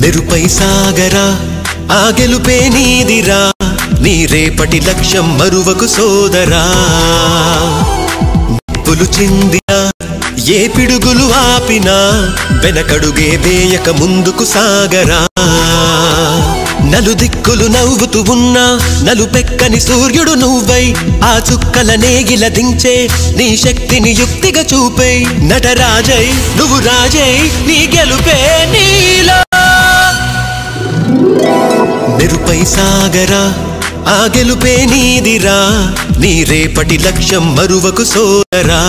మెరుపై సాగరా ఆ గెలుపే నీదిరా నీ రేపటి లక్ష్యం మరువకు సోదరా నిప్పులు చిందినా ఏ పిడుగులు ఆపినా వెనకడుగే వేయక ముందుకు సాగరా నలుదిక్కులు నవ్వుతూ ఉన్నా నలుపెక్కని సూర్యుడు నువ్వై ఆ చుక్కల నేగిల దించే నీ శక్తిని యుక్తిగా చూపై నటరాజై నువ్వు రాజై నీ గెలుపే నీలో మెరుపై సాగరా ఆ గెలుపే నీదిరా నీ రేపటి లక్ష్యం మరువకు సోదరా